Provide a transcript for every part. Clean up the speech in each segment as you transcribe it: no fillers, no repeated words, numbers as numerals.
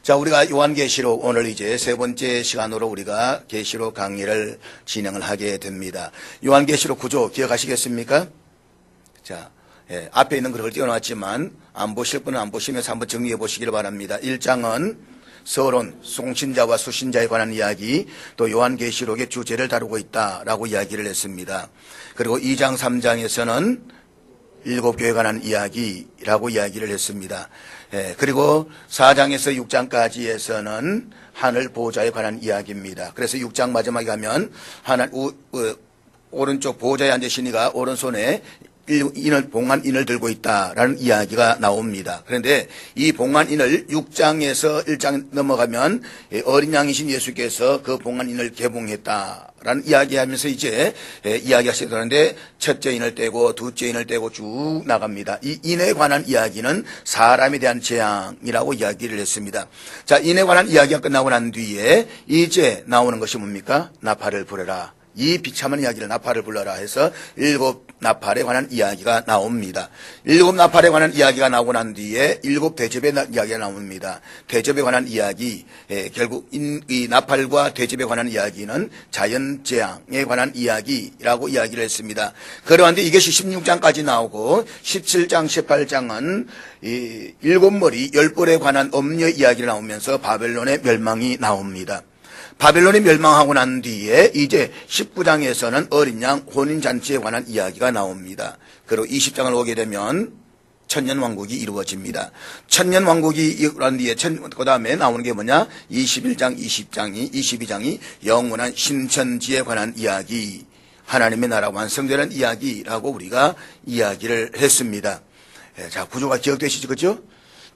자, 우리가 요한계시록 오늘 이제 세 번째 시간으로 우리가 계시록 강의를 진행을 하게 됩니다. 요한계시록 구조 기억하시겠습니까? 자, 앞에 있는 글을 띄워놨지만 안 보실 분은 안 보시면서 한번 정리해 보시기를 바랍니다. 1장은 서론, 송신자와 수신자에 관한 이야기, 또 요한계시록의 주제를 다루고 있다라고 이야기를 했습니다. 그리고 2장, 3장에서는 일곱 교회에 관한 이야기라고 이야기를 했습니다. 그리고 4장에서 6장까지에서는 하늘 보좌에 관한 이야기입니다. 그래서 6장 마지막에 가면 오른쪽 보좌에 앉으시니가 오른손에 봉한 인을 들고 있다라는 이야기가 나옵니다. 그런데 이 봉한 인을 6장에서 1장 넘어가면 어린 양이신 예수께서 그 봉한 인을 개봉했다라는 이야기하면서 이제 이야기하시는데 첫째 인을 떼고 둘째 인을 떼고 쭉 나갑니다. 이 인에 관한 이야기는 사람에 대한 재앙이라고 이야기를 했습니다. 자, 인에 관한 이야기가 끝나고 난 뒤에 이제 나오는 것이 뭡니까? 나팔을 불어라. 이 비참한 이야기를 나팔을 불러라 해서 일곱 나팔에 관한 이야기가 나옵니다. 일곱 나팔에 관한 이야기가 나오고 난 뒤에 일곱 대접의 이야기가 나옵니다. 대접에 관한 이야기, 결국 이 나팔과 대접에 관한 이야기는 자연재앙에 관한 이야기라고 이야기를 했습니다. 그러한데 이것이 16장까지 나오고 17장, 18장은 이 일곱 머리, 열 뿔에 관한 엄녀의 이야기가 나오면서 바벨론의 멸망이 나옵니다. 바벨론이 멸망하고 난 뒤에 이제 19장에서는 어린 양 혼인잔치에 관한 이야기가 나옵니다. 그리고 20장을 오게 되면 천년왕국이 이루어집니다. 천년왕국이 이루어진 뒤에 그 다음에 나오는 게 뭐냐? 21장, 22장이 영원한 신천지에 관한 이야기, 하나님의 나라가 완성되는 이야기라고 우리가 이야기를 했습니다. 자, 구조가 기억되시죠? 그렇죠?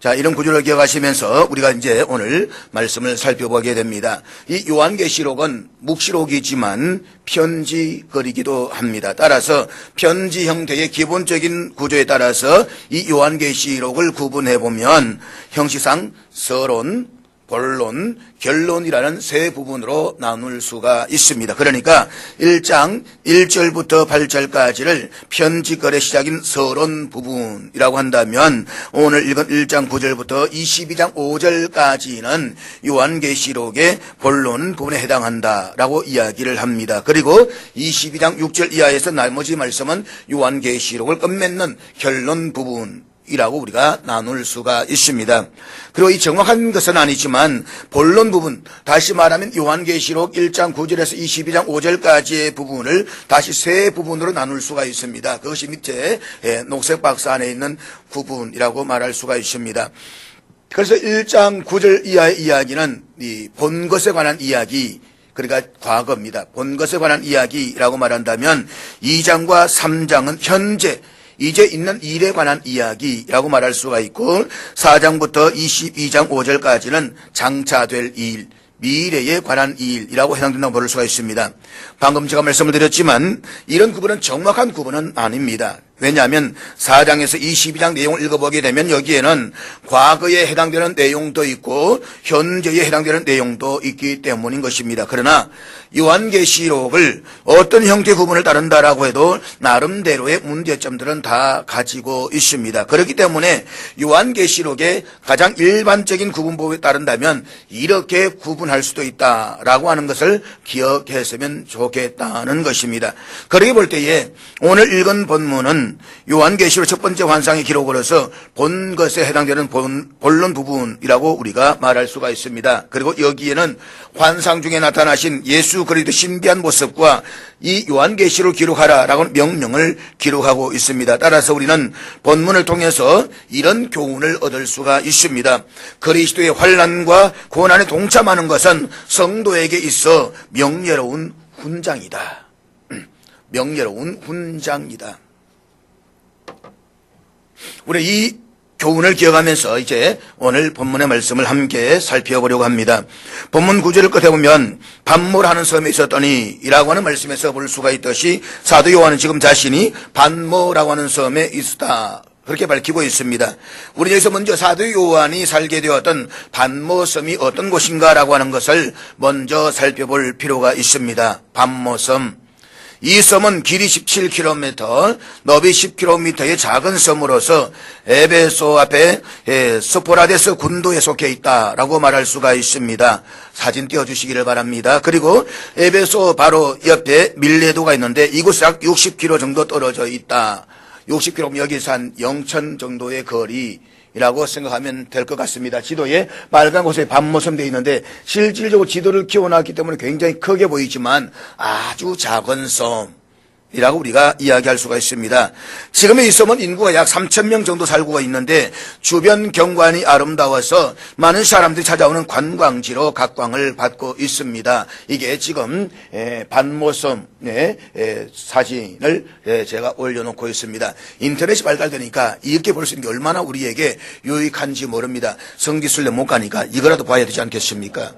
자, 이런 구조를 기억하시면서 우리가 이제 오늘 말씀을 살펴보게 됩니다. 이 요한계시록은 묵시록이지만 편지글이기도 합니다. 따라서 편지 형태의 기본적인 구조에 따라서 이 요한계시록을 구분해 보면 형식상 서론, 본론, 결론이라는 세 부분으로 나눌 수가 있습니다. 그러니까 1장 1절부터 8절까지를 편지글의 시작인 서론 부분이라고 한다면 오늘 읽은 1장 9절부터 22장 5절까지는 요한계시록의 본론 부분에 해당한다라고 이야기를 합니다. 그리고 22장 6절 이하에서 나머지 말씀은 요한계시록을 끝맺는 결론 부분 이라고 우리가 나눌 수가 있습니다. 그리고 이 정확한 것은 아니지만 본론 부분, 다시 말하면 요한계시록 1장 9절에서 22장 5절까지의 부분을 다시 세 부분으로 나눌 수가 있습니다. 그것이 밑에 녹색 박스 안에 있는 구분이라고 말할 수가 있습니다. 그래서 1장 9절 이하의 이야기는 이 본 것에 관한 이야기, 그러니까 과거입니다. 본 것에 관한 이야기라고 말한다면 2장과 3장은 현재 이제 있는 일에 관한 이야기라고 말할 수가 있고 4장부터 22장 5절까지는 장차될 일, 미래에 관한 일이라고 해당된다고 볼 수가 있습니다. 방금 제가 말씀을 드렸지만 이런 구분은 정확한 구분은 아닙니다. 왜냐하면 4장에서 22장 내용을 읽어보게 되면 여기에는 과거에 해당되는 내용도 있고 현재에 해당되는 내용도 있기 때문인 것입니다. 그러나 요한계시록을 어떤 형태의 구분을 따른다라고 해도 나름대로의 문제점들은 다 가지고 있습니다. 그렇기 때문에 요한계시록의 가장 일반적인 구분법에 따른다면 이렇게 구분할 수도 있다라고 하는 것을 기억했으면 좋겠다는 것입니다. 그렇게 볼 때에 오늘 읽은 본문은 요한계시록 첫 번째 환상의 기록으로서 본 것에 해당되는 본론 부분이라고 우리가 말할 수가 있습니다. 그리고 여기에는 환상 중에 나타나신 예수 그리스도 신비한 모습과 이 요한계시록을 기록하라라고 명령을 기록하고 있습니다. 따라서 우리는 본문을 통해서 이런 교훈을 얻을 수가 있습니다. 그리스도의 환난과 고난에 동참하는 것은 성도에게 있어 명예로운 훈장이다. 명예로운 훈장이다. 우리 이 교훈을 기억하면서 이제 오늘 본문의 말씀을 함께 살펴보려고 합니다. 본문 구절을 끝에 보면 반모라는 섬에 있었더니 이라고 하는 말씀에서 볼 수가 있듯이 사도 요한은 지금 자신이 반모라고 하는 섬에 있다 그렇게 밝히고 있습니다. 우리 여기서 먼저 사도 요한이 살게 되었던 반모섬이 어떤 곳인가라고 하는 것을 먼저 살펴볼 필요가 있습니다. 반모섬. 이 섬은 길이 17km, 너비 10km의 작은 섬으로서 에베소 앞에 스포라데스 군도에 속해 있다라고 말할 수가 있습니다. 사진 띄워주시기를 바랍니다. 그리고 에베소 바로 옆에 밀레도가 있는데 이곳 약 60km 정도 떨어져 있다. 60km 여기서 한 영천 정도의 거리라고 생각하면 될 것 같습니다. 지도에 빨간 곳에 밤모섬 되어 있는데 실질적으로 지도를 키워놨기 때문에 굉장히 크게 보이지만 아주 작은 섬이라고 우리가 이야기할 수가 있습니다. 지금의 이 섬은 인구가 약 3,000명 정도 살고 있는데 주변 경관이 아름다워서 많은 사람들이 찾아오는 관광지로 각광을 받고 있습니다. 이게 지금 반모섬의 사진을 제가 올려놓고 있습니다. 인터넷이 발달되니까 이렇게 볼 수 있는 게 얼마나 우리에게 유익한지 모릅니다. 성지순례 못 가니까 이거라도 봐야 되지 않겠습니까?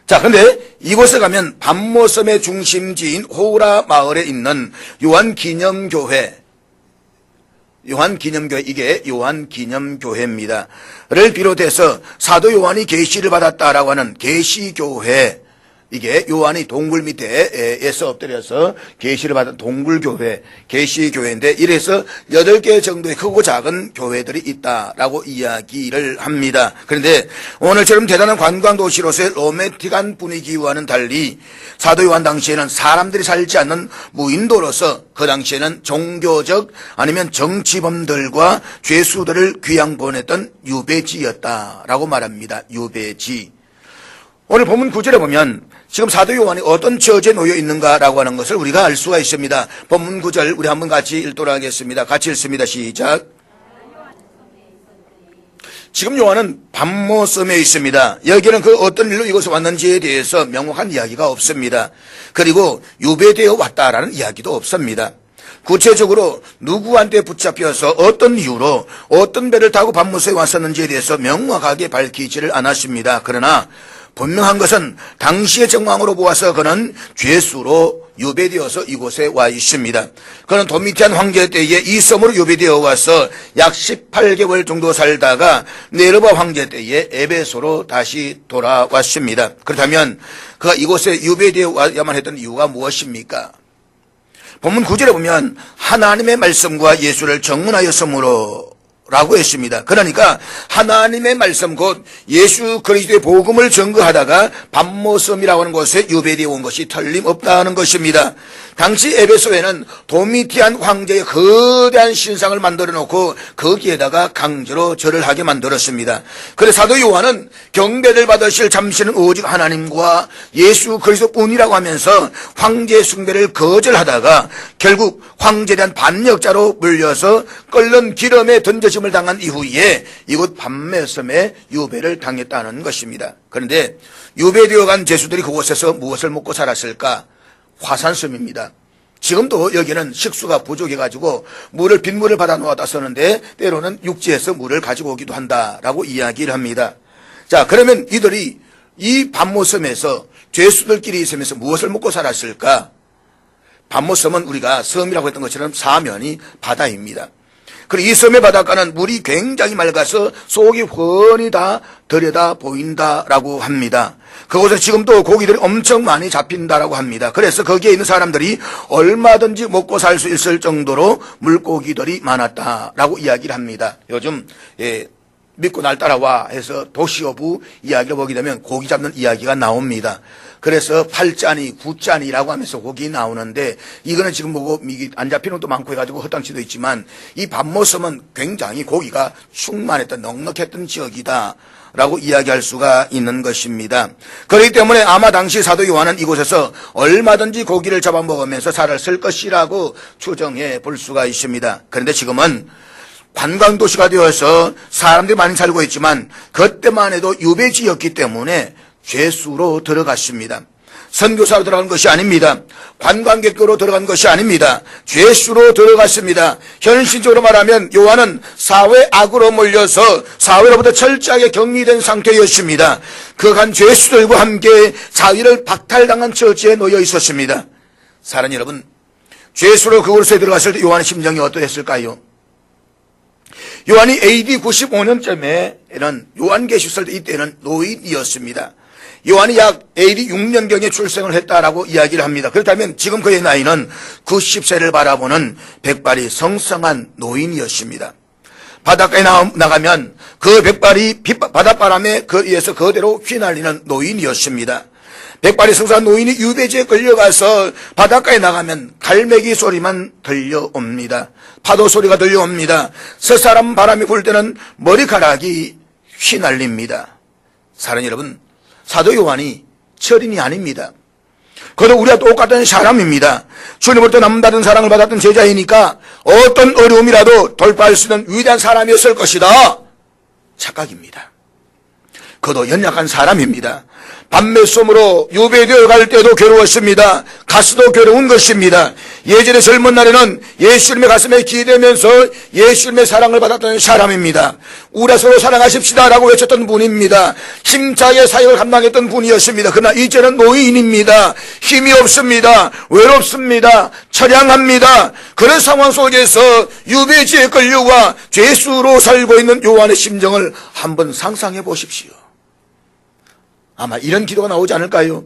자, 그런데 이곳에 가면 반모섬의 중심지인 호우라 마을에 있는 요한기념교회, 이게 요한기념교회입니다. 를 비롯해서 사도 요한이 계시를 받았다라고 하는 계시교회, 이게 요한이 동굴 밑에서 엎드려서 계시를 받은 동굴교회, 계시교회인데 이래서 8개 정도의 크고 작은 교회들이 있다라고 이야기를 합니다. 그런데 오늘처럼 대단한 관광도시로서의 로맨틱한 분위기와는 달리 사도 요한 당시에는 사람들이 살지 않는 무인도로서 그 당시에는 종교적 아니면 정치범들과 죄수들을 귀양 보냈던 유배지였다라고 말합니다. 유배지. 오늘 본문 9절에 보면 지금 사도 요한이 어떤 처지에 놓여 있는가라고 하는 것을 우리가 알 수가 있습니다. 본문 9절 우리 한번 같이 읽도록 하겠습니다. 같이 읽습니다. 시작. 지금 요한은 반모섬에 있습니다. 여기는 그 어떤 일로 이곳에 왔는지에 대해서 명확한 이야기가 없습니다. 그리고 유배되어 왔다라는 이야기도 없습니다. 구체적으로 누구한테 붙잡혀서 어떤 이유로 어떤 배를 타고 반모섬에 왔었는지에 대해서 명확하게 밝히지를 않았습니다. 그러나 분명한 것은 당시의 정황으로 보아서 그는 죄수로 유배되어서 이곳에 와 있습니다. 그는 도미티안 황제 때에 이 섬으로 유배되어 와서 약 18개월 정도 살다가 네르바 황제 때에 에베소로 다시 돌아왔습니다. 그렇다면 그가 이곳에 유배되어 와야만 했던 이유가 무엇입니까? 본문 9절에 보면 하나님의 말씀과 예수를 정문하였으므로 라고 했습니다. 그러니까 하나님의 말씀 곧 예수 그리스도의 복음을 증거하다가 반모섬이라고 하는 곳에 유배되어 온 것이 틀림없다는 것입니다. 당시 에베소에는 도미티안 황제의 거대한 신상을 만들어 놓고 거기에다가 강제로 절을 하게 만들었습니다. 그래서 사도 요한은 경배를 받으실 잠시는 오직 하나님과 예수 그리스도뿐이라고 하면서 황제 숭배를 거절하다가 결국 황제에 대한 반역자로 물려서 끓는 기름에 던져짐을 당한 이후에 이곳 반모섬에 유배를 당했다는 것입니다. 그런데 유배되어 간 죄수들이 그곳에서 무엇을 먹고 살았을까? 화산섬입니다. 지금도 여기는 식수가 부족해가지고 빗물을 받아 놓아다 쓰는데 때로는 육지에서 물을 가지고 오기도 한다라고 이야기를 합니다. 자, 그러면 이들이 이 반모섬에서 죄수들끼리 있으면서 무엇을 먹고 살았을까? 반모섬은 우리가 섬이라고 했던 것처럼 사면이 바다입니다. 그리고 이 섬의 바닷가는 물이 굉장히 맑아서 속이 훤히 다 들여다 보인다라고 합니다. 그곳에 지금도 고기들이 엄청 많이 잡힌다라고 합니다. 그래서 거기에 있는 사람들이 얼마든지 먹고 살 수 있을 정도로 물고기들이 많았다라고 이야기를 합니다. 요즘 믿고 날 따라와 해서 도시어부 이야기를 보게 되면 고기 잡는 이야기가 나옵니다. 그래서 8짜니, 9짜니라고 하면서 고기 나오는데 이거는 지금 보고 안 잡히는 것도 많고 해가지고 허탕치도 있지만 이 반모섬은 굉장히 고기가 충만했던 넉넉했던 지역이다 라고 이야기할 수가 있는 것입니다. 그렇기 때문에 아마 당시 사도 요한은 이곳에서 얼마든지 고기를 잡아먹으면서 살았을 것이라고 추정해 볼 수가 있습니다. 그런데 지금은 관광도시가 되어서 사람들이 많이 살고 있지만 그때만 해도 유배지였기 때문에 죄수로 들어갔습니다. 선교사로 들어간 것이 아닙니다. 관광객으로 들어간 것이 아닙니다. 죄수로 들어갔습니다. 현실적으로 말하면 요한은 사회 악으로 몰려서 사회로부터 철저하게 격리된 상태였습니다. 그간 죄수들과 함께 자유를 박탈당한 처지에 놓여 있었습니다. 사랑하는 여러분, 죄수로 그곳에 들어갔을 때 요한의 심정이 어떠했을까요? 요한이 AD 95년쯤에는 요한계시록 이때는 노인이었습니다. 요한이 약 AD 6년경에 출생을 했다라고 이야기를 합니다. 그렇다면 지금 그의 나이는 90세를 바라보는 백발이 성성한 노인이었습니다. 바닷가에 나가면 그 백발이 바닷바람에 의해서 그대로 휘날리는 노인이었습니다. 백발이 성성한 노인이 유배지에 끌려가서 바닷가에 나가면 갈매기 소리만 들려옵니다. 파도 소리가 들려옵니다. 서사람 바람이 불 때는 머리카락이 휘날립니다. 사랑하는 여러분, 사도 요한이 철인이 아닙니다. 그도 우리와 똑같은 사람입니다. 주님으로부터 남다른 사랑을 받았던 제자이니까 어떤 어려움이라도 돌파할 수 있는 위대한 사람이었을 것이다. 착각입니다. 그도 연약한 사람입니다. 밤매솜으로 유배되어 갈 때도 괴로웠습니다. 가수도 괴로운 것입니다. 예전의 젊은 날에는 예수님의 가슴에 기대면서 예수님의 사랑을 받았던 사람입니다. 우리가 서로 사랑하십시다 라고 외쳤던 분입니다. 힘차게 사역을 감당했던 분이었습니다. 그러나 이제는 노인입니다. 힘이 없습니다. 외롭습니다. 처량합니다. 그런 상황 속에서 유배지에 끌려와 죄수로 살고 있는 요한의 심정을 한번 상상해 보십시오. 아마 이런 기도가 나오지 않을까요?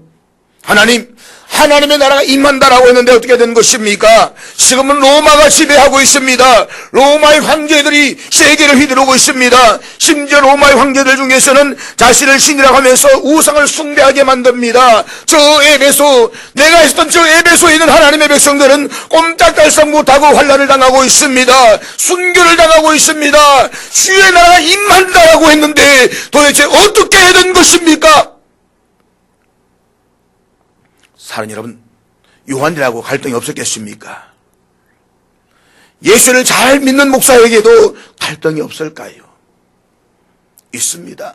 하나님, 하나님의 나라가 임한다라고 했는데 어떻게 된 것입니까? 지금은 로마가 지배하고 있습니다. 로마의 황제들이 세계를 휘두르고 있습니다. 심지어 로마의 황제들 중에서는 자신을 신이라고 하면서 우상을 숭배하게 만듭니다. 저 에베소, 내가 있었던 저 에베소에 있는 하나님의 백성들은 꼼짝달싹 못하고 환난을 당하고 있습니다. 순교를 당하고 있습니다. 주의 나라가 임한다라고 했는데 도대체 어떻게 된 것입니까? 사랑하는 여러분, 요한이라고 갈등이 없었겠습니까? 예수를 잘 믿는 목사에게도 갈등이 없을까요? 있습니다.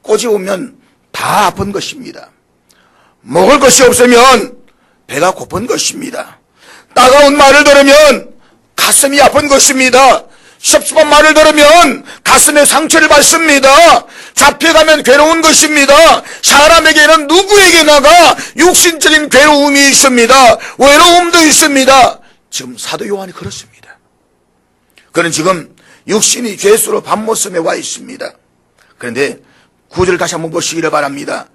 꼬집으면 다 아픈 것입니다. 먹을 것이 없으면 배가 고픈 것입니다. 따가운 말을 들으면 가슴이 아픈 것입니다. 섭섭한 말을 들으면 가슴에 상처를 받습니다. 잡혀가면 괴로운 것입니다. 사람에게는 누구에게나가 육신적인 괴로움이 있습니다. 외로움도 있습니다. 지금 사도 요한이 그렇습니다. 그는 지금 육신이 죄수로 밤모섬에 와 있습니다. 그런데 9절을 다시 한번 보시기를 바랍니다.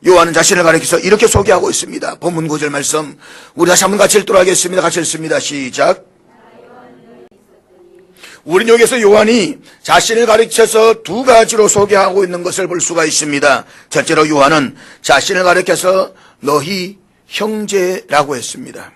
요한은 자신을 가리켜서 이렇게 소개하고 있습니다. 본문 9절 말씀 우리 다시 한번 같이 읽도록 하겠습니다. 같이 읽습니다. 시작. 우리는 여기서 요한이 자신을 가르쳐서 두 가지로 소개하고 있는 것을 볼 수가 있습니다. 첫째로 요한은 자신을 가르쳐서 너희 형제라고 했습니다.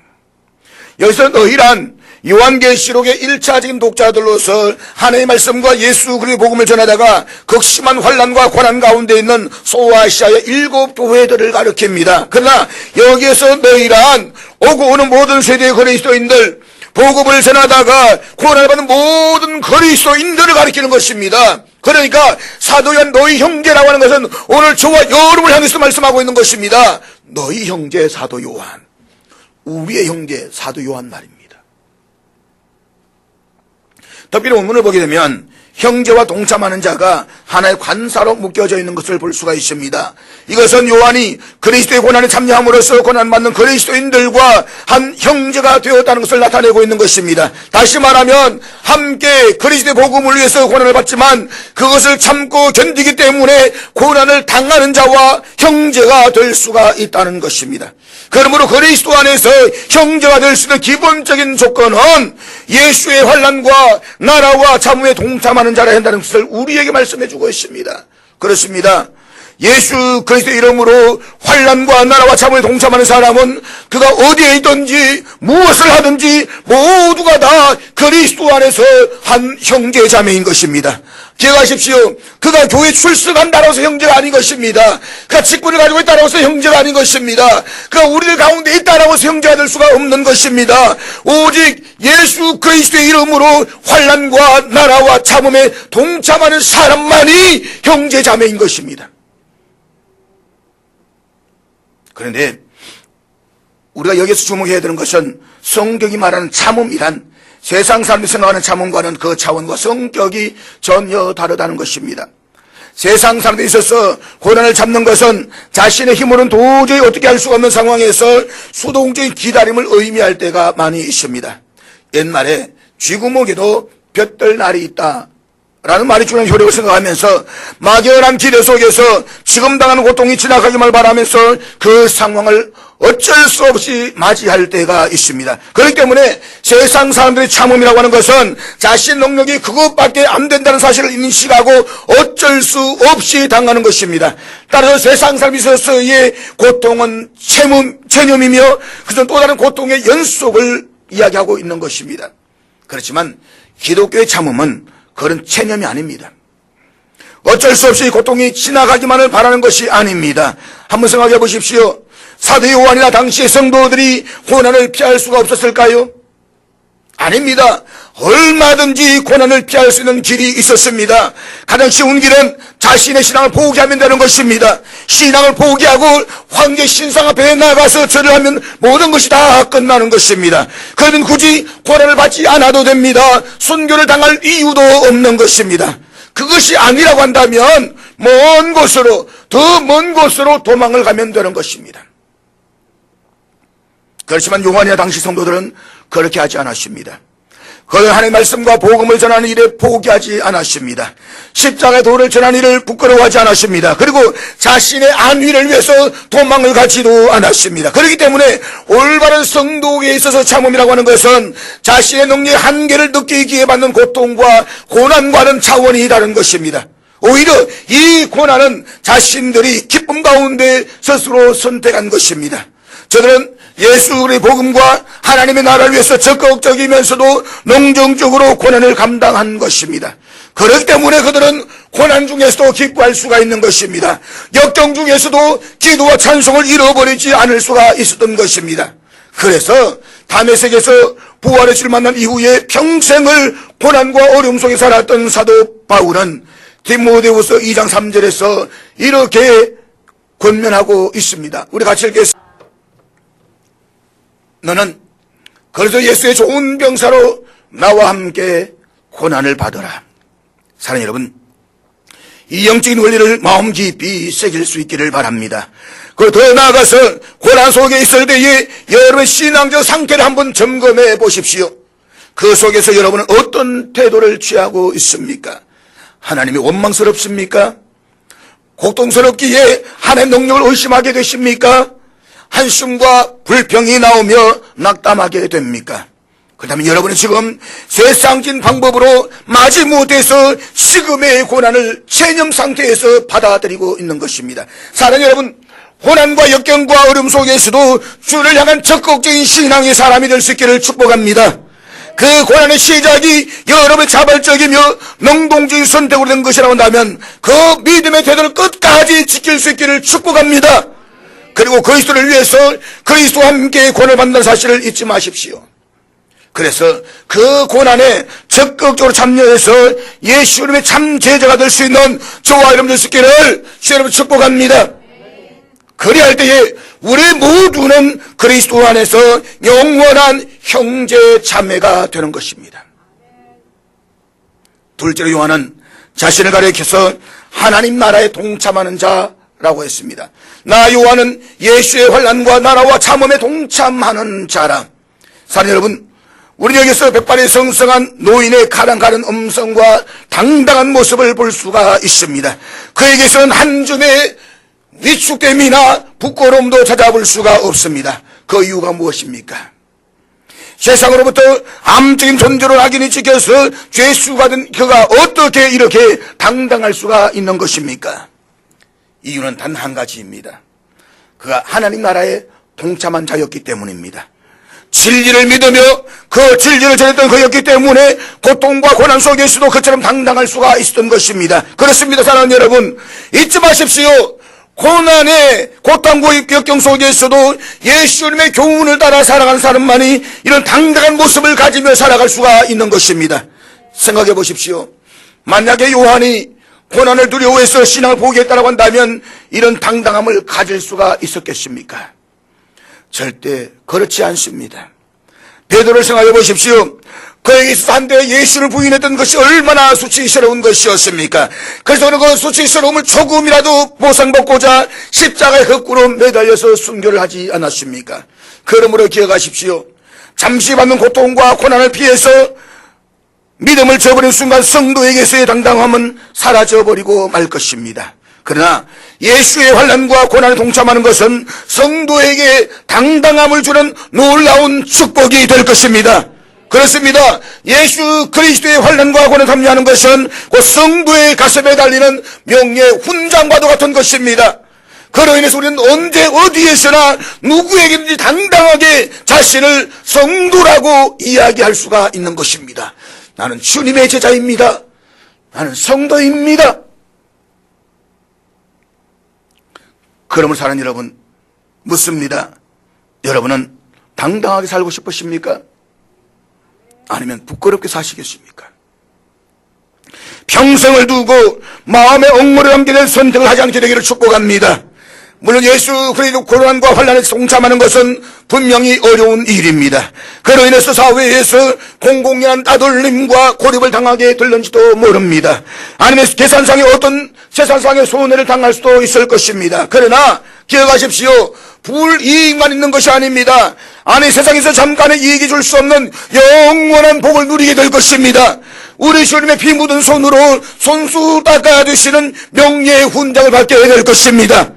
여기서 너희란 요한계시록의 1차적인 독자들로서 하나님의 말씀과 예수 그리스도의 복음을 전하다가 극심한 환난과 고난 가운데 있는 소아시아의 7 교회들을 가르칩니다. 그러나 여기에서 너희란 오고 오는 모든 세대의 그리스도인들, 복음을 전하다가 고난을 받는 모든 그리스도인들을 가리키는 것입니다. 그러니까 사도 요한 너희 형제라고 하는 것은 오늘 저와 여러분을 향해서 말씀하고 있는 것입니다. 너희 형제 사도 요한, 우리의 형제 사도 요한 말입니다. 특별히 원문을 보게 되면 형제와 동참하는 자가 하나의 관사로 묶여져 있는 것을 볼 수가 있습니다. 이것은 요한이 그리스도의 고난에 참여함으로써 고난받는 그리스도인들과 한 형제가 되었다는 것을 나타내고 있는 것입니다. 다시 말하면 함께 그리스도의 복음을 위해서 고난을 받지만 그것을 참고 견디기 때문에 고난을 당하는 자와 형제가 될 수가 있다는 것입니다. 그러므로 그리스도 안에서 형제가 될 수 있는 기본적인 조건은 예수의 환난과 나라와 참음에 동참하는 자라 한다는 것을 우리에게 말씀해 주고 있습니다. 그렇습니다. 예수 그리스도의 이름으로 환난과 나라와 참음에 동참하는 사람은 그가 어디에 있든지 무엇을 하든지 모두가 다 그리스도 안에서 한 형제 자매인 것입니다. 기억하십시오. 그가 교회 출석한다고 해서 형제가 아닌 것입니다. 그가 직분을 가지고 있다고 해서 형제가 아닌 것입니다. 그가 우리들 가운데 있다고 해서 형제가 될 수가 없는 것입니다. 오직 예수 그리스도의 이름으로 환난과 나라와 참음에 동참하는 사람만이 형제 자매인 것입니다. 그런데 우리가 여기서 주목해야 되는 것은 성경이 말하는 참음이란 세상 사람들이 생각하는 참음과는 그 차원과 성격이 전혀 다르다는 것입니다. 세상 사람들이 있어서 고난을 참는 것은 자신의 힘으로는 도저히 어떻게 할 수가 없는 상황에서 수동적인 기다림을 의미할 때가 많이 있습니다. 옛말에 쥐구멍에도 볕들 날이 있다 라는 말이 주는 효력을 생각하면서 막연한 기대 속에서 지금 당하는 고통이 지나가기만 바라면서 그 상황을 어쩔 수 없이 맞이할 때가 있습니다. 그렇기 때문에 세상 사람들의 참음이라고 하는 것은 자신 능력이 그것밖에 안 된다는 사실을 인식하고 어쩔 수 없이 당하는 것입니다. 따라서 세상 사람이 있어서의 고통은 체념이며 그것은 또 다른 고통의 연속을 이야기하고 있는 것입니다. 그렇지만 기독교의 참음은 그런 체념이 아닙니다. 어쩔 수 없이 고통이 지나가기만을 바라는 것이 아닙니다. 한번 생각해 보십시오. 사도 요한이나 당시의 성도들이 고난을 피할 수가 없었을까요? 아닙니다. 얼마든지 고난을 피할 수 있는 길이 있었습니다. 가장 쉬운 길은 자신의 신앙을 포기하면 되는 것입니다. 신앙을 포기하고 황제 신상 앞에 나가서 절을 하면 모든 것이 다 끝나는 것입니다. 그러면 굳이 고난을 받지 않아도 됩니다. 순교를 당할 이유도 없는 것입니다. 그것이 아니라고 한다면 먼 곳으로, 더 먼 곳으로 도망을 가면 되는 것입니다. 그렇지만 요한이나 당시 성도들은 그렇게 하지 않았습니다. 그는 하나님의 말씀과 복음을 전하는 일에 포기하지 않았습니다. 십자가의 도를 전하는 일을 부끄러워하지 않았습니다. 그리고 자신의 안위를 위해서 도망을 가지도 않았습니다. 그렇기 때문에 올바른 성도에 있어서 참음이라고 하는 것은 자신의 능력의 한계를 느끼기에 받는 고통과 고난과는 차원이 다른 것입니다. 오히려 이 고난은 자신들이 기쁨 가운데 스스로 선택한 것입니다. 저들은 예수의 복음과 하나님의 나라를 위해서 적극적이면서도 농정적으로 고난을 감당한 것입니다. 그렇기 때문에 그들은 고난 중에서도 기뻐할 수가 있는 것입니다. 역경 중에서도 기도와 찬송을 잃어버리지 않을 수가 있었던 것입니다. 그래서 다메섹에서 부활의 주를 만난 이후에 평생을 고난과 어려움 속에 살았던 사도 바울은 디모데후서 2장 3절에서 이렇게 권면하고 있습니다. 우리 같이 읽겠습니다. 너는 그래서 예수의 좋은 병사로 나와 함께 고난을 받으라. 사랑하는 여러분, 이 영적인 원리를 마음 깊이 새길 수 있기를 바랍니다. 그리고 더 나아가서 고난 속에 있을 때에 여러분의 신앙적 상태를 한번 점검해 보십시오. 그 속에서 여러분은 어떤 태도를 취하고 있습니까? 하나님이 원망스럽습니까? 고통스럽기에 하나님의 능력을 의심하게 되십니까? 한숨과 불평이 나오며 낙담하게 됩니까? 그렇다면 여러분은 지금 세상적인 방법으로 마지못해서 지금의 고난을 체념 상태에서 받아들이고 있는 것입니다. 사랑하는 여러분, 고난과 역경과 어려움 속에서도 주를 향한 적극적인 신앙의 사람이 될 수 있기를 축복합니다. 그 고난의 시작이 여러분의 자발적이며 능동적인 선택으로 된 것이라고 한다면 그 믿음의 태도를 끝까지 지킬 수 있기를 축복합니다. 그리고 그리스도를 위해서 그리스도와 함께 고난을 받는 사실을 잊지 마십시오. 그래서 그 고난에 적극적으로 참여해서 예수 이름의 참 제자가 될 수 있는 저와 여러분 될 수 있기를 주 여러분 축복합니다. 그리할 때에 우리 모두는 그리스도 안에서 영원한 형제 자매가 되는 것입니다. 둘째로 요한은 자신을 가리켜서 하나님 나라에 동참하는 자라고 했습니다. 나 요한은 예수의 환난과 나라와 참음에 동참하는 자라. 사랑하는 여러분, 우리 여기서 백발의 성성한 노인의 가랑가른 음성과 당당한 모습을 볼 수가 있습니다. 그에게서는 한 줌의 위축됨이나 부끄러움도 찾아볼 수가 없습니다. 그 이유가 무엇입니까? 세상으로부터 암적인 존재로 낙인이 찍혀서 죄수가 된 그가 어떻게 이렇게 당당할 수가 있는 것입니까? 이유는 단 한 가지입니다. 그가 하나님 나라에 동참한 자였기 때문입니다. 진리를 믿으며 그 진리를 전했던 그였기 때문에 고통과 고난 속에서도 그처럼 당당할 수가 있었던 것입니다. 그렇습니다. 사랑하는 여러분, 잊지 마십시오. 고난의 고통과 역경 속에서도 예수님의 교훈을 따라 살아가는 사람만이 이런 당당한 모습을 가지며 살아갈 수가 있는 것입니다. 생각해 보십시오. 만약에 요한이 고난을 두려워해서 신앙을 포기했다고 한다면 이런 당당함을 가질 수가 있었겠습니까? 절대 그렇지 않습니다. 베드로를 생각해 보십시오. 그에게 있어서 한때 예수를 부인했던 것이 얼마나 수치스러운 것이었습니까? 그래서 그 수치스러움을 조금이라도 보상받고자 십자가에 거꾸로 매달려서 순교를 하지 않았습니까? 그러므로 기억하십시오. 잠시 받는 고통과 고난을 피해서 믿음을 저버린 순간 성도에게서의 당당함은 사라져버리고 말 것입니다. 그러나 예수의 환난과 고난에 동참하는 것은 성도에게 당당함을 주는 놀라운 축복이 될 것입니다. 그렇습니다. 예수 그리스도의 환난과 고난에 참여하는 것은 그 성도의 가슴에 달리는 명예 훈장과도 같은 것입니다. 그로 인해서 우리는 언제 어디에서나 누구에게든지 당당하게 자신을 성도라고 이야기할 수가 있는 것입니다. 나는 주님의 제자입니다. 나는 성도입니다. 그러므로 사는 여러분 묻습니다. 여러분은 당당하게 살고 싶으십니까? 아니면 부끄럽게 사시겠습니까? 평생을 두고 마음에 엉머리 담게 된 선택을 하지 않게 되기를 축복합니다. 물론 예수 그리스도 고난과 환난에 동참하는 것은 분명히 어려운 일입니다. 그로 인해서 사회에서 공공연한 따돌림과 고립을 당하게 될는지도 모릅니다. 아니면 계산상의 어떤 세상상의 손해를 당할 수도 있을 것입니다. 그러나 기억하십시오. 불이익만 있는 것이 아닙니다. 아니 세상에서 잠깐의 이익이 줄 수 없는 영원한 복을 누리게 될 것입니다. 우리 주님의 피 묻은 손으로 손수 닦아주시는 명예의 훈장을 받게 될 것입니다.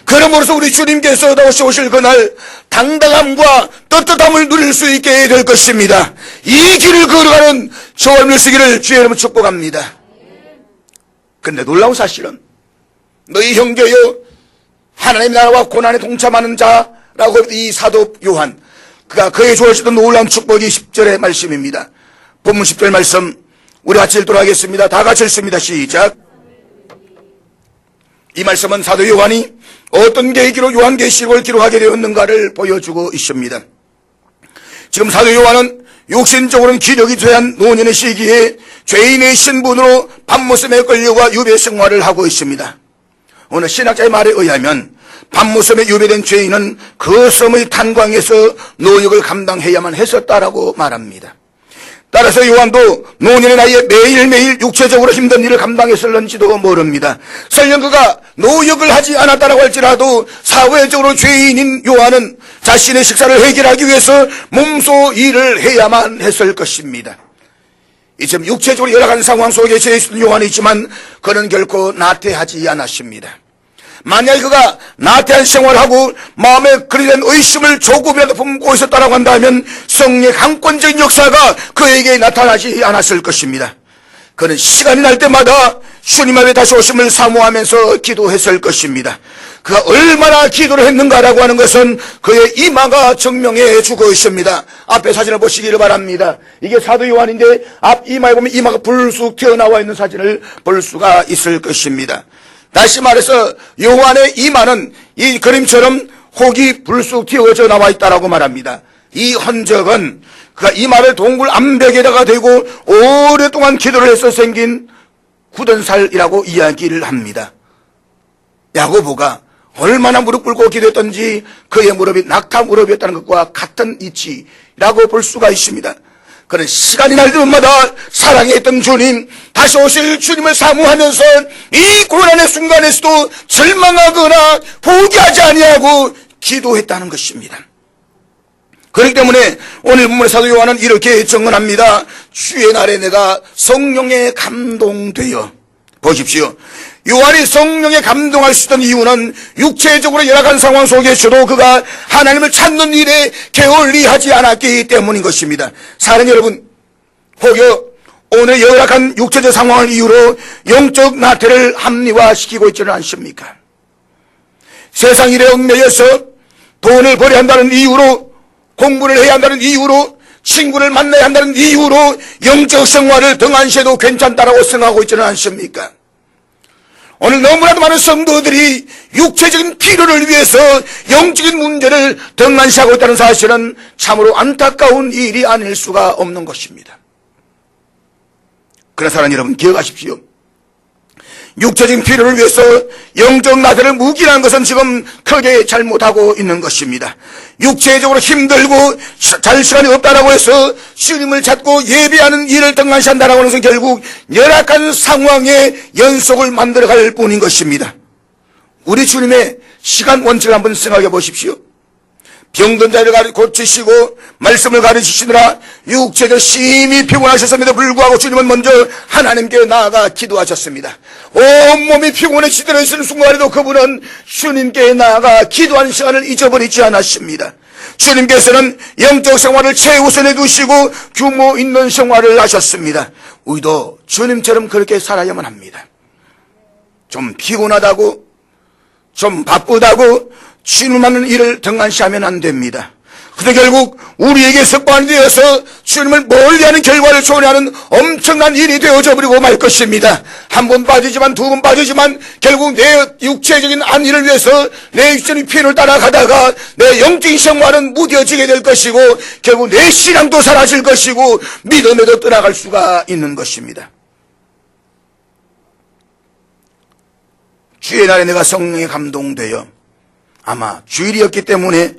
그러므로서 우리 주님께서 다시 오실 그날 당당함과 떳떳함을 누릴 수 있게 될 것입니다. 이 길을 걸어가는 저와 여러분이 쓰기를 주의 이름으로 축복합니다. 그런데 놀라운 사실은 너희 형제여 하나님의 나라와 고난에 동참하는 자라고 이 사도 요한 그가 그의 주어지던 놀라운 축복이 10절의 말씀입니다. 본문 10절 말씀 우리 같이 읽도록 하겠습니다. 다 같이 읽습니다. 시작. 이 말씀은 사도 요한이 어떤 계기로 요한계시록을 기록하게 되었는가를 보여주고 있습니다. 지금 사도 요한은 육신적으로는 기력이 제한 노년의 시기에 죄인의 신분으로 밤모섬에 끌려와 유배 생활을 하고 있습니다. 어느 신학자의 말에 의하면 밤모섬에 유배된 죄인은 그 섬의 탄광에서 노역을 감당해야만 했었다라고 말합니다. 따라서 요한도 노년의 나이에 매일매일 육체적으로 힘든 일을 감당했을는지도 모릅니다. 설령 그가 노역을 하지 않았다라고 할지라도 사회적으로 죄인인 요한은 자신의 식사를 해결하기 위해서 몸소 일을 해야만 했을 것입니다. 이처럼 육체적으로 열악한 상황 속에 처해 있던 요한이 있지만 그는 결코 나태하지 않았습니다. 만약 그가 나태한 생활을 하고 마음에 그리된 의심을 조금이라도 품고 있었다라고 한다면 성령의 강권적인 역사가 그에게 나타나지 않았을 것입니다. 그는 시간이 날 때마다 주님 앞에 다시 오심을 사모하면서 기도했을 것입니다. 그가 얼마나 기도를 했는가라고 하는 것은 그의 이마가 증명해 주고 있습니다. 앞에 사진을 보시기를 바랍니다. 이게 사도 요한인데 앞 이마에 보면 이마가 불쑥 튀어나와 있는 사진을 볼 수가 있을 것입니다. 다시 말해서 요한의 이마는 이 그림처럼 혹이 불쑥 튀어져 나와 있다라고 말합니다. 이 흔적은 그가 이마를 동굴 암벽에다가 대고 오랫동안 기도를 해서 생긴 굳은 살이라고 이야기를 합니다. 야고보가 얼마나 무릎 꿇고 기도했던지 그의 무릎이 낙타 무릎이었다는 것과 같은 이치라고 볼 수가 있습니다. 그는 시간이 날 때마다 사랑했던 주님, 다시 오실 주님을 사모하면서 이 고난의 순간에서도 절망하거나 포기하지 아니하고 기도했다는 것입니다. 그렇기 때문에 오늘 본문의 사도 요한은 이렇게 증언합니다. 주의 날에 내가 성령에 감동되어. 보십시오. 요한이 성령에 감동할 수 있던 이유는 육체적으로 열악한 상황 속에서도 그가 하나님을 찾는 일에 게을리하지 않았기 때문인 것입니다. 사랑하는 여러분, 혹여 오늘 열악한 육체적 상황을 이유로 영적 나태를 합리화시키고 있지는 않습니까? 세상 일에 얽매여서 돈을 벌여야 한다는 이유로, 공부를 해야 한다는 이유로, 친구를 만나야 한다는 이유로 영적 생활을 등한시해도 괜찮다라고 생각하고 있지는 않습니까? 오늘 너무나도 많은 성도들이 육체적인 필요를 위해서 영적인 문제를 등한시하고 있다는 사실은 참으로 안타까운 일이 아닐 수가 없는 것입니다. 그러나 사랑하는 여러분, 기억하십시오. 육체적인 필요를 위해서 영적 나태를 묵인하는 것은 지금 크게 잘못하고 있는 것입니다. 육체적으로 힘들고 잘 시간이 없다라고 해서 주님을 찾고 예배하는 일을 등한시한다라고 하는 것은 결국 열악한 상황의 연속을 만들어갈 뿐인 것입니다. 우리 주님의 시간 원칙을 한번 생각해 보십시오. 병든 자를 고치시고 말씀을 가르치시느라 육체적 심히 피곤하셨음에도 불구하고 주님은 먼저 하나님께 나아가 기도하셨습니다. 온몸이 피곤해 시들어 있는 순간에도 그분은 주님께 나아가 기도하는 시간을 잊어버리지 않았습니다. 주님께서는 영적 생활을 최우선에 두시고 규모 있는 생활을 하셨습니다. 우리도 주님처럼 그렇게 살아야만 합니다. 좀 피곤하다고, 좀 바쁘다고 주님만은 일을 등한시하면 안 됩니다. 근데 결국 우리에게 습관이 되어서 주님을 멀리하는 결과를 초래하는 엄청난 일이 되어져 버리고 말 것입니다. 한 번 빠지지만 두 번 빠지지만 결국 내 육체적인 안위를 위해서 내 육체의 피해를 따라가다가 내 영적인 생활은 무뎌지게 될 것이고 결국 내 신앙도 사라질 것이고 믿음에도 떠나갈 수가 있는 것입니다. 주의 날에 내가 성령에 감동되어 아마 주일이었기 때문에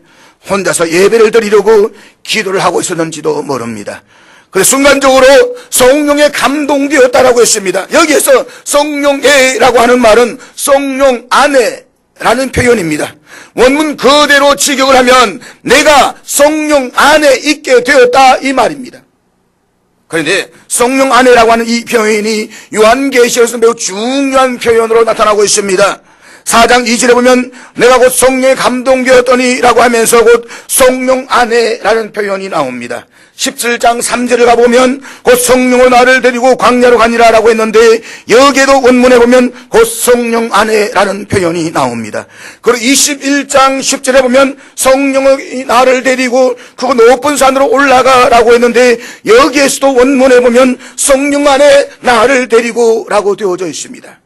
혼자서 예배를 드리려고 기도를 하고 있었는지도 모릅니다. 그래서 순간적으로 성령에 감동되었다라고 했습니다. 여기에서 성령에라고 하는 말은 성령 안에라는 표현입니다. 원문 그대로 직역을 하면 내가 성령 안에 있게 되었다 이 말입니다. 그런데 성령 안에라고 하는 이 표현이 요한계시록에서 매우 중요한 표현으로 나타나고 있습니다. 4장 2절에 보면 내가 곧 성령에 감동되었더니 라고 하면서 곧 성령 안에라는 표현이 나옵니다. 17장 3절을 가보면 곧 성령으로 나를 데리고 광야로 가니라 라고 했는데 여기에도 원문에 보면 곧 성령 안에라는 표현이 나옵니다. 그리고 21장 10절에 보면 성령이 나를 데리고 그 높은 산으로 올라가 라고 했는데 여기에서도 원문에 보면 성령 안에 나를 데리고 라고 되어져 있습니다.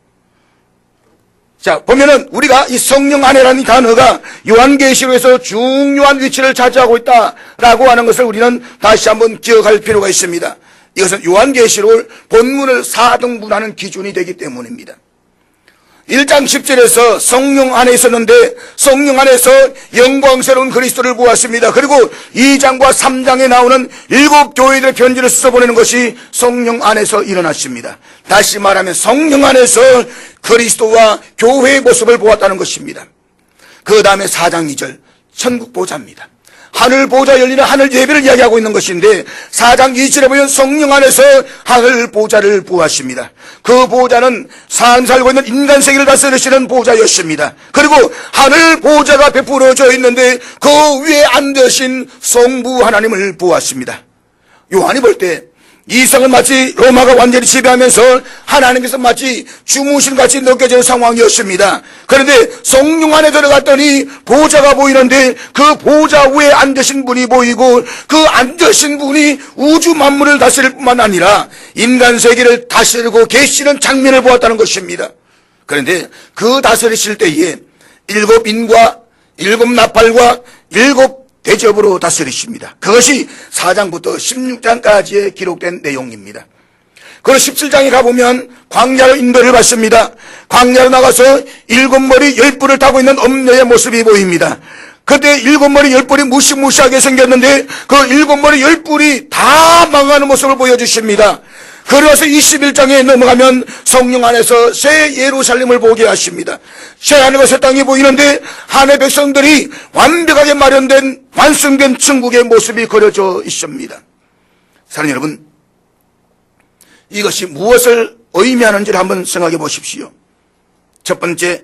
자, 보면은 우리가 이 성령 안에라는 단어가 요한계시록에서 중요한 위치를 차지하고 있다라고 하는 것을 우리는 다시 한번 기억할 필요가 있습니다. 이것은 요한계시록을 본문을 4등분하는 기준이 되기 때문입니다. 1장 10절에서 성령 안에 있었는데 성령 안에서 영광스러운 그리스도를 보았습니다. 그리고 2장과 3장에 나오는 7교회들의 편지를 써보내는 것이 성령 안에서 일어났습니다. 다시 말하면 성령 안에서 그리스도와 교회의 모습을 보았다는 것입니다. 그 다음에 4장 2절 천국 보좌입니다. 하늘 보좌 열리는 하늘 예배를 이야기하고 있는 것인데 4장 2절에 보면 성령 안에서 하늘 보좌를 보았습니다. 그 보좌는 삶 살고 있는 인간 세계를 다스리시는 보좌였습니다. 그리고 하늘 보좌가 베풀어져 있는데 그 위에 앉으신 성부 하나님을 보았습니다. 요한이 볼 때 이상을 마치 로마가 완전히 지배하면서 하나님께서 마치 주무신 같이 느껴지는 상황이었습니다. 그런데 성령 안에 들어갔더니 보좌가 보이는데 그 보좌 위에 앉으신 분이 보이고 그 앉으신 분이 우주 만물을 다스릴 뿐만 아니라 인간 세계를 다스리고 계시는 장면을 보았다는 것입니다. 그런데 그 다스리실 때에 7인과 7나팔과 7 대접으로 다스리십니다. 그것이 4장부터 16장까지의 기록된 내용입니다. 그리고 17장에 가보면 광야로 인도를 받습니다. 광야로 나가서 7머리 10뿔을 타고 있는 엄녀의 모습이 보입니다. 그때 7머리 10뿔이 무시무시하게 생겼는데 그 7머리 10뿔이 다 망하는 모습을 보여주십니다. 그래서 21장에 넘어가면 성령 안에서 새 예루살렘을 보게 하십니다. 새 하늘과 새 땅이 보이는데 하늘 백성들이 완벽하게 마련된 완성된 천국의 모습이 그려져 있습니다. 사랑하는 여러분, 이것이 무엇을 의미하는지를 한번 생각해 보십시오. 첫 번째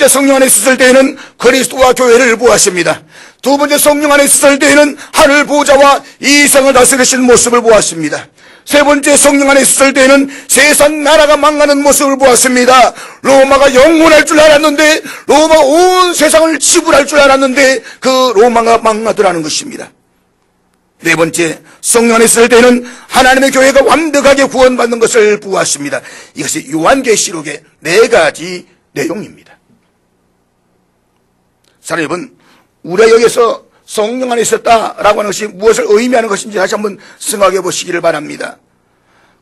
성령 안에 있었을 때에는 그리스도와 교회를 보았습니다. 두 번째 성령 안에 있었을 때에는 하늘 보좌와 이 세상을 다스리시는 모습을 보았습니다. 세 번째 성령 안에 있었을 때는 세상 나라가 망하는 모습을 보았습니다. 로마가 영원할 줄 알았는데 로마가 온 세상을 지불할 줄 알았는데 그 로마가 망하더라는 것입니다. 네 번째 성령 안에 있을 때는 하나님의 교회가 완벽하게 구원받는 것을 보았습니다. 이것이 요한계시록의 4가지 내용입니다. 사랑하는 여러분, 우리가 여기서 성령 안에 있었다라고 하는 것이 무엇을 의미하는 것인지 다시 한번 생각해 보시기를 바랍니다.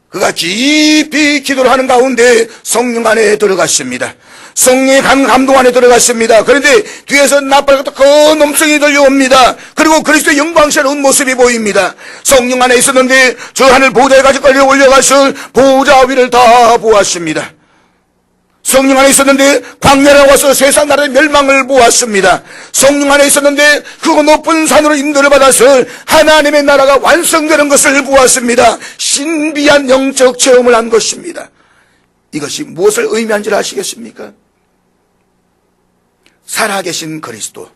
그가 깊이 기도를 하는 가운데 성령 안에 들어갔습니다. 성령의 감동 안에 들어갔습니다. 그런데 뒤에서 나팔과 큰 음성이 들려옵니다. 그리고 그리스도의 영광스러운 모습이 보입니다. 성령 안에 있었는데 저 하늘 보좌에 가지고 올려가서 보좌 위를 다 보았습니다. 성령 안에 있었는데 광야에 와서 세상 나라의 멸망을 보았습니다. 성령 안에 있었는데 그 높은 산으로 인도를 받아서 하나님의 나라가 완성되는 것을 보았습니다. 신비한 영적 체험을 한 것입니다. 이것이 무엇을 의미한지 아시겠습니까? 살아계신 그리스도,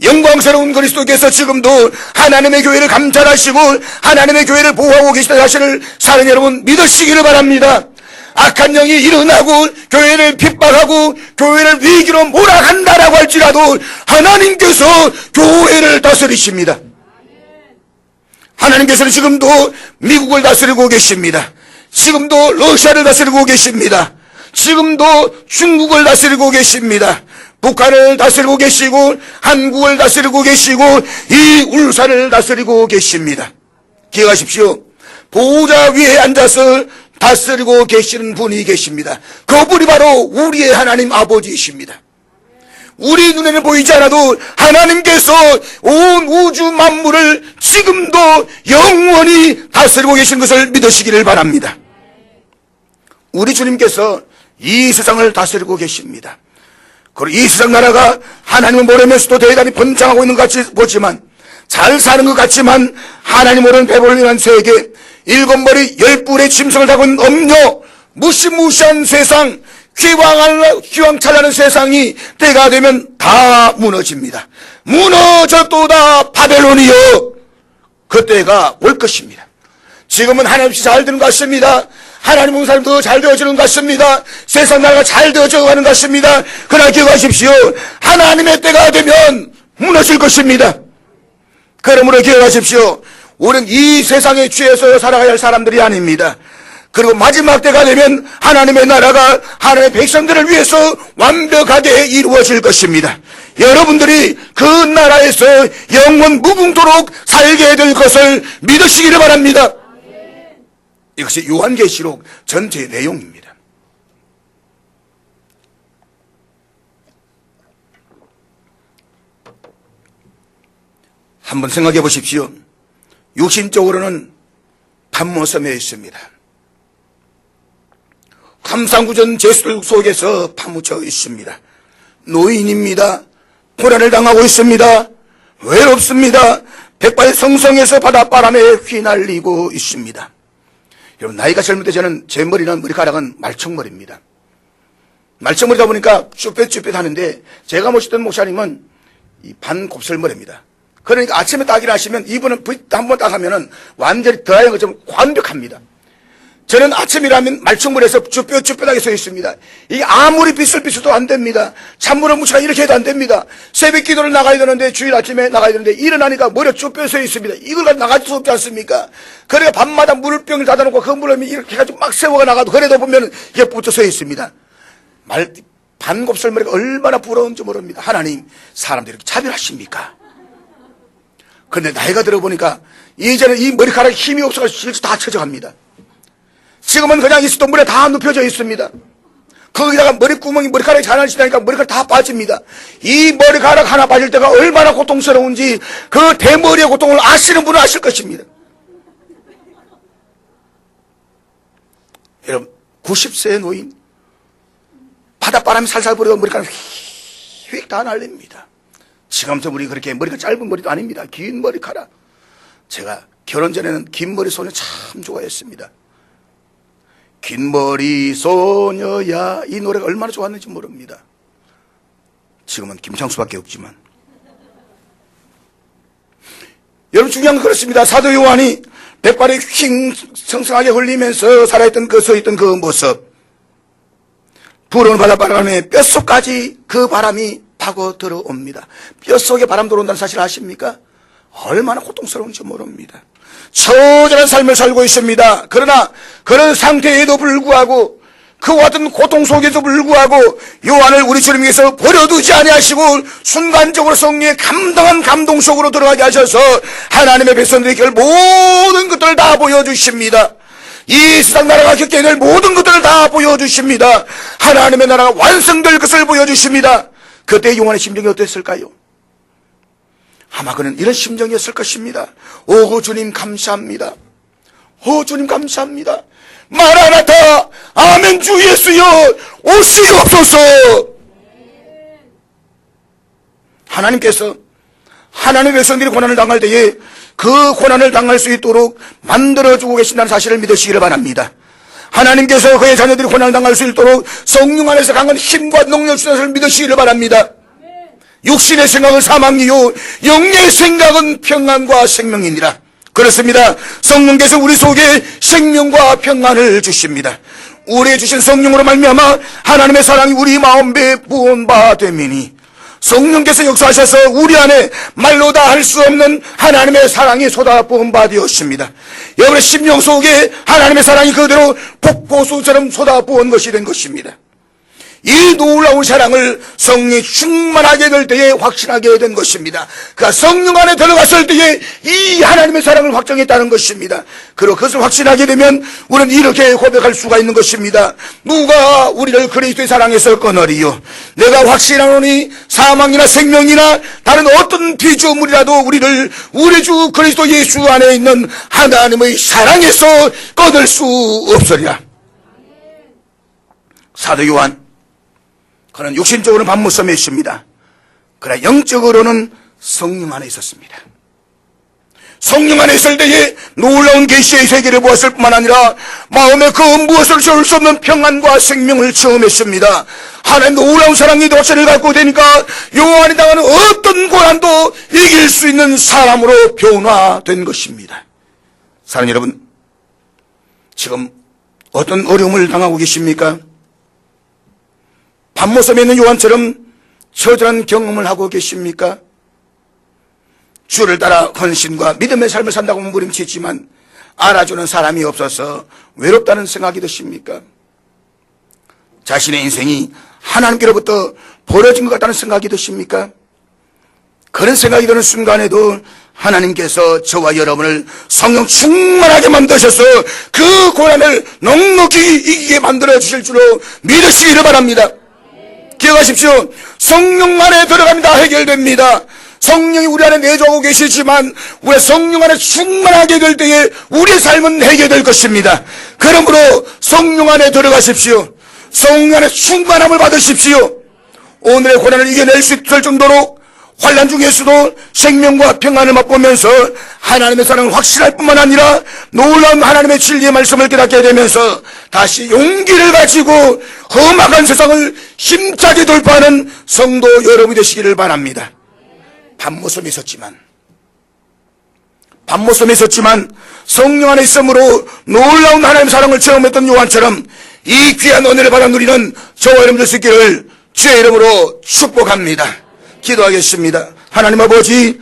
영광스러운 그리스도께서 지금도 하나님의 교회를 감찰하시고 하나님의 교회를 보호하고 계시다는 사실을 사는 여러분 믿으시기를 바랍니다. 악한 영이 일어나고 교회를 핍박하고 교회를 위기로 몰아간다라고 할지라도 하나님께서 교회를 다스리십니다. 하나님께서는 지금도 미국을 다스리고 계십니다. 지금도 러시아를 다스리고 계십니다. 지금도 중국을 다스리고 계십니다. 북한을 다스리고 계시고 한국을 다스리고 계시고 이 울산을 다스리고 계십니다. 기억하십시오. 보호자 위에 앉아서 다스리고 계시는 분이 계십니다. 그분이 바로 우리의 하나님 아버지이십니다. 우리 눈에는 보이지 않아도 하나님께서 온 우주 만물을 지금도 영원히 다스리고 계신 것을 믿으시기를 바랍니다. 우리 주님께서 이 세상을 다스리고 계십니다. 그리고 이 세상 나라가 하나님을 모르면서도 대단히 번창하고 있는 것 같이 보지만, 잘 사는 것 같지만 하나님 모르는 배부를 위한 세계, 7머리 10뿔의 짐승을 타고 있는 엄녀, 무시무시한 세상, 휘황찬란한 세상이 때가 되면 다 무너집니다. 무너졌도다 바벨론이여. 그때가 올 것입니다. 지금은 하나님이 잘 되는 것 같습니다. 하나님 본 사람이 더 잘 되어지는 것 같습니다. 세상 나라가 잘 되어져 가는 것 같습니다. 그러나 기억하십시오. 하나님의 때가 되면 무너질 것입니다. 그러므로 기억하십시오. 우리는 이 세상에 취해서 살아가야 할 사람들이 아닙니다. 그리고 마지막 때가 되면 하나님의 나라가 하나님의 백성들을 위해서 완벽하게 이루어질 것입니다. 여러분들이 그 나라에서 영원 무궁토록 살게 될 것을 믿으시기를 바랍니다. 이것이 요한계시록 전체의 내용입니다. 한번 생각해 보십시오. 육신적으로는 판모섬에 있습니다. 감상구전 죄수들 속에서 파묻혀 있습니다. 노인입니다. 고난을 당하고 있습니다. 외롭습니다. 백발성성에서 바닷바람에 휘날리고 있습니다. 여러분, 나이가 젊을 때 저는 제 머리는 머리카락은 말청머리입니다. 말청머리다 보니까 쭈뼛쭈뼛 하는데, 제가 모시던 목사님은 이 반곱슬머리입니다. 그러니까 아침에 딱 일하시면 이분은 한번 딱 하면은 완전히 드라이한 것처럼 완벽합니다. 저는 아침에 일하면 말청물에서 쭈뼛쭈뼛하게 서 있습니다. 이게 아무리 비슬비슬도 안 됩니다. 찬물을 묻히가 이렇게 해도 안 됩니다. 새벽 기도를 나가야 되는데, 주일 아침에 나가야 되는데 일어나니까 머리가 쭈뼛 서 있습니다. 이걸 가지고 나갈 수 없지 않습니까? 그러니까 밤마다 물병을 닫아놓고 그 물을 이렇게 해가지고 막 세워가 나가도 그래도 보면 이게 붙어 서 있습니다. 반곱슬 머리가 얼마나 부러운지 모릅니다. 하나님, 사람들이 이렇게 차별하십니까? 그런데 나이가 들어보니까 이제는 이 머리카락에 힘이 없어가지고 다 쳐져갑니다. 지금은 그냥 있어도 물에 다 눕혀져 있습니다. 거기다가 머리카락이 자라시다니까 머리카락 다 빠집니다. 이 머리카락 하나 빠질 때가 얼마나 고통스러운지 그 대머리의 고통을 아시는 분은 아실 것입니다. 여러분, 90세의 노인, 바닷바람이 살살 불어도 머리카락 휙휙 다 날립니다. 지금부터 우리 그렇게 머리가 짧은 머리도 아닙니다. 긴 머리카락. 제가 결혼 전에는 긴 머리 소녀 참 좋아했습니다. 긴 머리 소녀야, 이 노래가 얼마나 좋았는지 모릅니다. 지금은 김창수밖에 없지만. 여러분, 중요한 건 그렇습니다. 사도 요한이 백발에 휙 성성하게 흘리면서 살아있던 서있던 그 모습, 불어오는 바닷바람에 뼛속까지 그 바람이 파고 들어옵니다. 뼛속에 바람 들어온다는 사실 아십니까? 얼마나 고통스러운지 모릅니다. 처절한 삶을 살고 있습니다. 그러나 그런 상태에도 불구하고, 그와 같은 고통 속에도 불구하고 요한을 우리 주님께서 버려두지 아니하시고 순간적으로 성령의 감당한 감동 속으로 들어가게 하셔서 하나님의 백성들에게 모든 것들을 다 보여주십니다. 이 세상 나라가 겪게 될 모든 것들을 다 보여주십니다. 하나님의 나라가 완성될 것을 보여주십니다. 그때 요한의 심정이 어땠을까요? 아마 그는 이런 심정이었을 것입니다. 오 주님 감사합니다. 오 주님 감사합니다. 마라나타 아멘 주 예수여 오시옵소서. 하나님께서 하나님의 백성들이 고난을 당할 때에 그 고난을 당할 수 있도록 만들어주고 계신다는 사실을 믿으시기를 바랍니다. 하나님께서 그의 자녀들이 고난을 당할 수 있도록 성령 안에서 강한 힘과 능력을 주시는 것을 믿으시기를 바랍니다. 육신의 생각은 사망이요 영의 생각은 평안과 생명이니라. 그렇습니다. 성령께서 우리 속에 생명과 평안을 주십니다. 우리에 주신 성령으로 말미암아 하나님의 사랑이 우리 마음에 부은 바 되미니 성령께서 역사하셔서 우리 안에 말로 다 할 수 없는 하나님의 사랑이 쏟아부은 바 되었습니다. 여러분의 심령 속에 하나님의 사랑이 그대로 폭포수처럼 쏟아부은 것이 된 것입니다. 이 놀라운 사랑을 성령이 충만하게 될 때에 확신하게 된 것입니다. 그가 성령 안에 들어갔을 때에 이 하나님의 사랑을 확정했다는 것입니다. 그리고 그것을 확신하게 되면 우리는 이렇게 고백할 수가 있는 것입니다. 누가 우리를 그리스도의 사랑에서 끊으리요? 내가 확신하노니 사망이나 생명이나 다른 어떤 피조물이라도 우리를 우리 주 그리스도 예수 안에 있는 하나님의 사랑에서 끊을 수 없으리라. 사도 요한, 그는 육신적으로는 밤무섬에 있습니다. 그러나 영적으로는 성령 안에 있었습니다. 성령 안에 있을 때에 놀라운 계시의 세계를 보았을 뿐만 아니라 마음에 그 무엇을 채울 수 없는 평안과 생명을 체험했습니다. 하나님 놀라운 사랑이 독체를 갖고 되니까 요한이 당하는 어떤 고난도 이길 수 있는 사람으로 변화된 것입니다. 사랑하는 여러분, 지금 어떤 어려움을 당하고 계십니까? 밤모섬에 있는 요한처럼 처절한 경험을 하고 계십니까? 주를 따라 헌신과 믿음의 삶을 산다고 몸부림치지만 알아주는 사람이 없어서 외롭다는 생각이 드십니까? 자신의 인생이 하나님께로부터 벌어진 것 같다는 생각이 드십니까? 그런 생각이 드는 순간에도 하나님께서 저와 여러분을 성령 충만하게 만드셔서 그 고난을 넉넉히 이기게 만들어 주실 줄로 믿으시기를 바랍니다. 기억하십시오. 성령 안에 들어가면 다 해결됩니다. 성령이 우리 안에 내주하고 계시지만 우리 성령 안에 충만하게 될 때에 우리의 삶은 해결될 것입니다. 그러므로 성령 안에 들어가십시오. 성령 안에 충만함을 받으십시오. 오늘의 고난을 이겨낼 수 있을 정도로 환난 중에서도 생명과 평안을 맛보면서 하나님의 사랑을 확신할 뿐만 아니라 놀라운 하나님의 진리의 말씀을 깨닫게 되면서 다시 용기를 가지고 험악한 세상을 힘차게 돌파하는 성도 여러분이 되시기를 바랍니다. 밤모섬에 있었지만 성령 안에 있음으로 놀라운 하나님의 사랑을 체험했던 요한처럼 이 귀한 은혜를 받아 누리는 저와 여러분 될 수 있기를 주의 이름으로 축복합니다. 기도하겠습니다. 하나님 아버지,